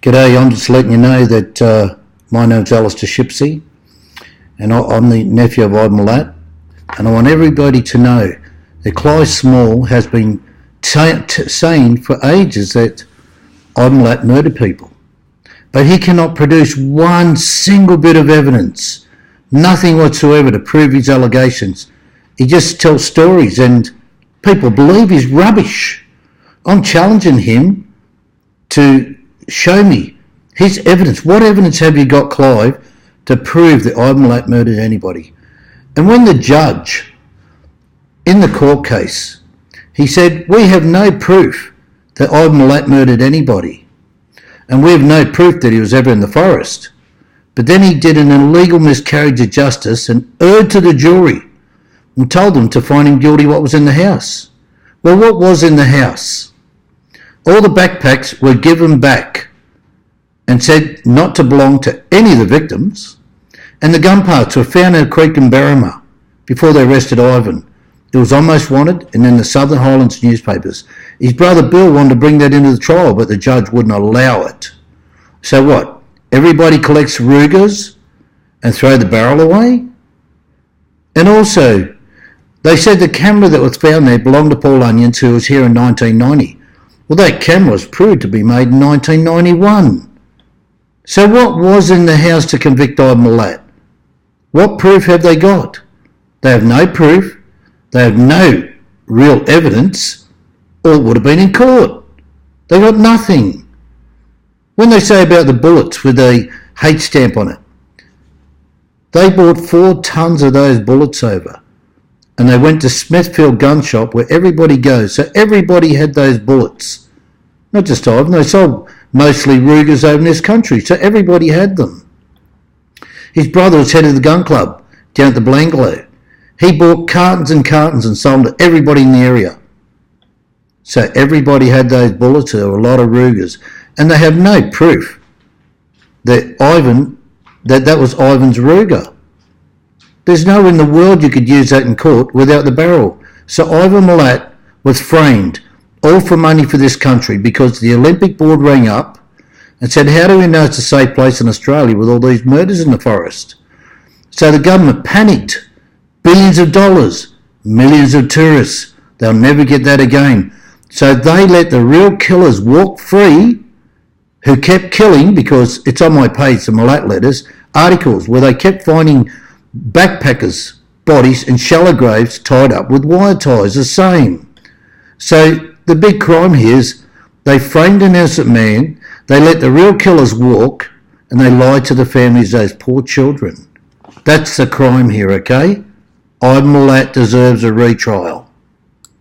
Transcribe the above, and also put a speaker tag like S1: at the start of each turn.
S1: G'day, I'm just letting you know that my name's Alistair Shipsey and I'm the nephew of Ivan Milat, and I want everybody to know that Clive Small has been saying for ages that Ivan Milat murdered people, but he cannot produce one single bit of evidence, nothing whatsoever to prove his allegations. He just tells stories and people believe he's rubbish. I'm challenging him to show me his evidence. What evidence have you got, Clive, to prove that Ivan Milat murdered anybody? And when the judge in the court case, he said, we have no proof that Ivan Milat murdered anybody, and we have no proof that he was ever in the forest. But then he did an illegal miscarriage of justice and erred to the jury and told them to find him guilty what was in the house. Well, what was in the house? All the backpacks were given back and said not to belong to any of the victims, and the gun parts were found in a creek in Berrima before they arrested Ivan. It was almost wanted, and in the Southern Highlands newspapers. His brother Bill wanted to bring that into the trial, but the judge wouldn't allow it. So what? Everybody collects Rugers and throw the barrel away? And also, they said the camera that was found there belonged to Paul Onions, who was here in 1990. Well, that camera was proved to be made in 1991. So what was in the house to convict Ivan Milat? What proof have they got? They have no proof. They have no real evidence, or it would have been in court. They got nothing. When they say about the bullets with a H stamp on it, they bought 4 tons of those bullets over, and they went to Smithfield gun shop where everybody goes. So everybody had those bullets. Not just Ivan, they sold mostly Rugers over in this country, so everybody had them. His brother was head of the gun club down at the Blanglo. He bought cartons and cartons and sold them to everybody in the area. So everybody had those bullets. There were a lot of Rugers, and they have no proof that that was Ivan's Ruger. There's nowhere in the world you could use that in court without the barrel. So Ivan Milat was framed, all for money for this country, because the Olympic board rang up and said, how do we know it's a safe place in Australia with all these murders in the forest? So the government panicked. Billions of dollars, millions of tourists. They'll never get that again. So they let the real killers walk free, who kept killing, because it's on my page, the Milat letters, articles where they kept finding backpackers' bodies in shallow graves tied up with wire ties, the same. So the big crime here is they framed an innocent man, they let the real killers walk, and they lied to the families of those poor children. That's the crime here, okay? Ivan Milat deserves a retrial.